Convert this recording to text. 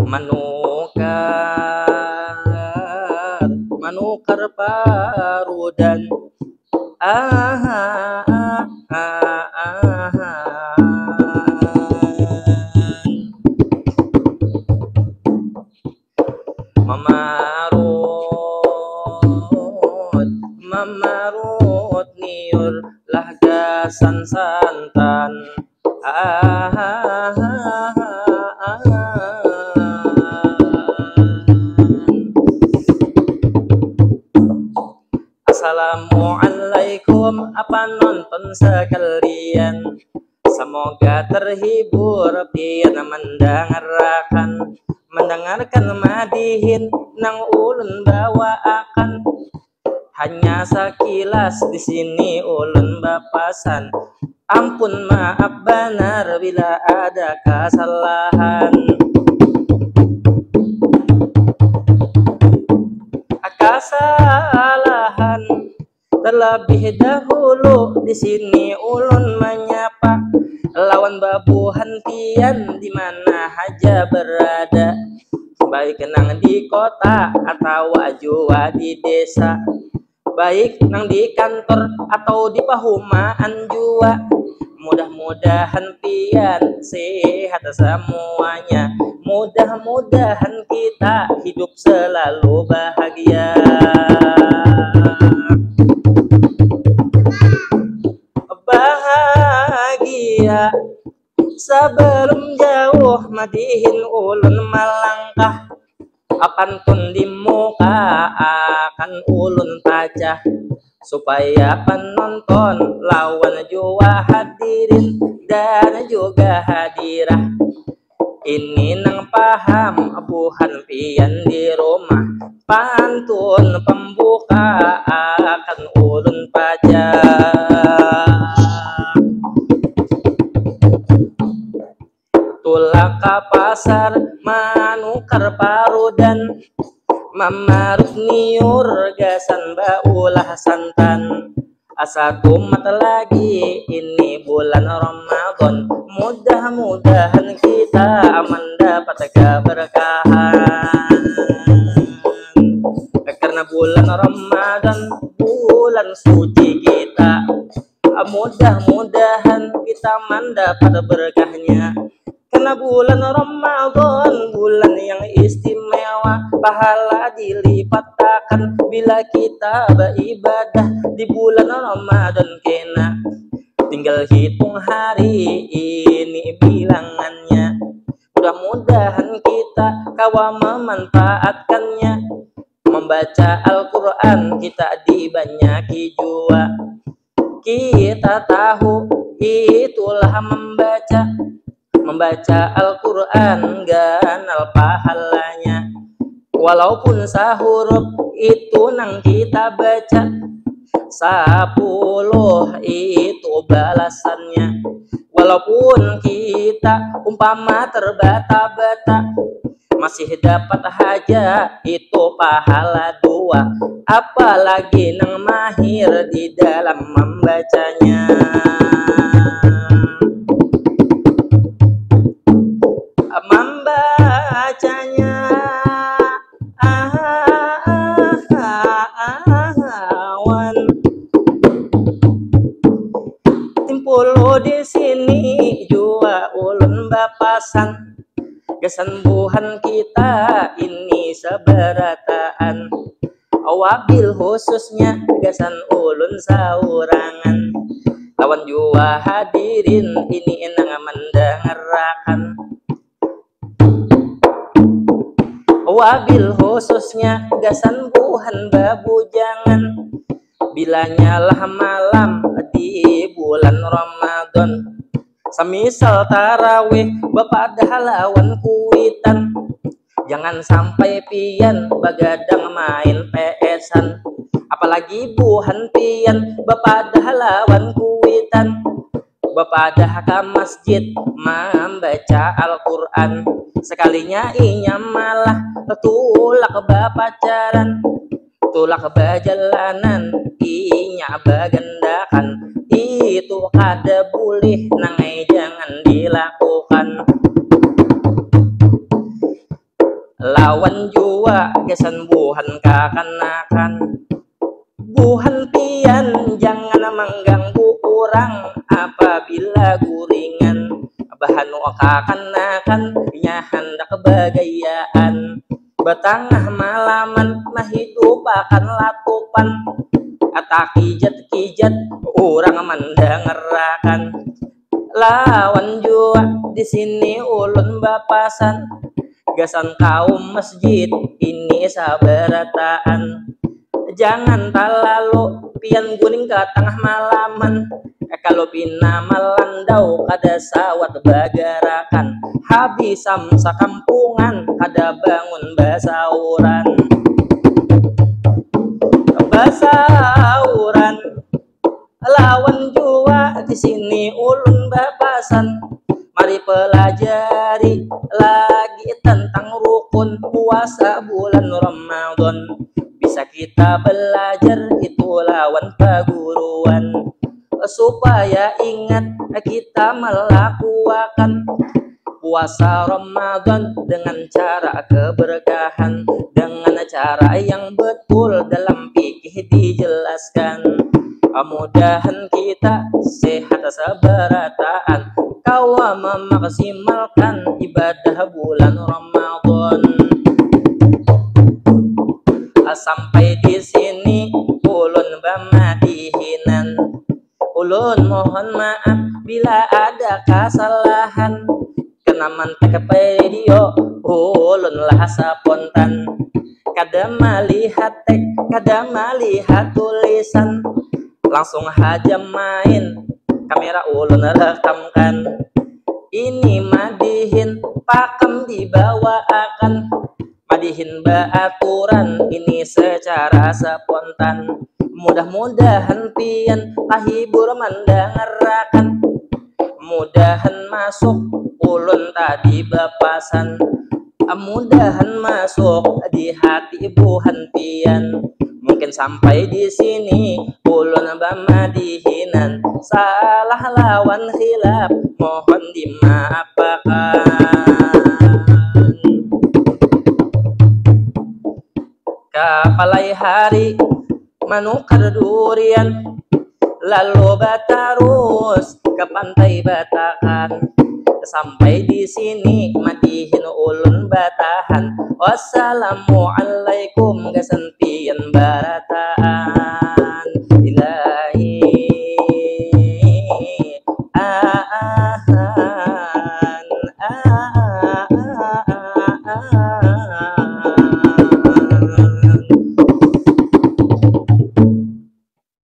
manukar manukar parudan mamarut mamarut niur lahgasan santan Assalamualaikum apa nonton sekalian, semoga terhibur pian mendengarkan madihin nang ulun bawaakan. Hanya sekilas di sini ulun bapasan, ampun maaf benar bila ada kesalahan. Kesalahan terlebih dahulu di sini ulun menyapa lawan babuhan pian di mana aja berada, baik nang di kota atau jua di desa, baik nang di kantor atau di pahumaan jua. Mudah-mudahan pian sehat semuanya, mudah-mudahan kita hidup selalu bahagia. Bahagia sebelum jauh madihin ulun melangkah, apantun di muka akan ulun pajah, supaya penonton lawan jua hadirin dan juga hadirah ini nang paham buhan pian di rumah, pantun pembuka akan ulun pajah. Tulaka pasar manukar parudan, mamarut niur gasan baulah santan. Asa kumat lagi ini bulan Ramadan, mudah-mudahan kita mendapat keberkahan. Karena bulan Ramadan bulan suci kita, mudah-mudahan kita mendapat berkahnya. Karena bulan Ramadan bulan yang istimewa, pahala dilipatkan bila kita beribadah di bulan Ramadan kena. Tinggal hitung hari ini bilangannya, mudah-mudahan kita kawa memanfaatkannya. Membaca Al-Quran kita dibanyaki jua, kita tahu itulah membaca Al-Quran ganal pahalanya. Walaupun sahuruf itu nang kita baca, 10 itu balasannya. Walaupun kita umpama terbata-bata, masih dapat haja itu pahala 2, apalagi nang mahir di dalam membacanya. Timpulu di sini jua ulun bapasan, kesembuhan kita ini seberataan. Wabil khususnya gasan ulun saurangan, lawan jua hadirin ini nang mendengarkan. Wabil khususnya gasan buhan babujangan, bila nyalah malam di bulan Ramadan, semisal tarawih bapadah lawan kuitan, jangan sampai pian bagadang main PS-an, apalagi buhan pian bapadah lawan kuitan, bapadah ke masjid membaca Al-Quran, sekalinya inya malah tulak bapacaran. tulak bajalanan inya bagandakan itu kada boleh nangai jangan dilakukan. Lawan jua kesan buhan kakanakan, buhan pian jangan mengganggu orang apabila guringan bahan kakanakan nya hendak bagayaan. Batangah malaman mahidup akan latupan atak kijat-kijat orang mandangerakan. Lawan jua di sini ulun bapasan gasan kaum masjid ini sabarataan. Jangan talalu pian guning ke tengah malaman, kalau pina malandau kada sawat bagarakan, habisam sakampungan kada bangun basauran. Basauran lawan jua di sini ulun bapasan, mari pelajari lagi tentang rukun puasa bulan Ramadan. Bisa kita belajar itu lawan perguruan, supaya ingat kita melakukan puasa Ramadan dengan cara keberkahan, dengan cara yang betul dalam fikih dijelaskan. Mudahan kita sehat sabarataan, kau memaksimalkan ibadah bulan Ramadan. Sampai di sini ulun bamadihinan, ulun mohon maaf bila ada kesalahan. Kena mantek video ulun lah spontan, kada melihat tek, kada melihat tulisan, langsung aja main kamera ulun rekamkan. Ini madihin pakem dibawakan, madihin baaturan ini secara spontan. Mudah-mudahan pian kahibur mandangerakan, mudahan masuk ulun tadi bapasan, mudahan masuk di hati buhan pian. Mungkin sampai di sini ulun bamadihinan, salah lawan khilaf mohon dimaafkan. Kapalai hari manukar durian, lalu batarus ke pantai Batakan. Sampai di sini madihin ulun batahan. Wassalamualaikum gasan pian barataan.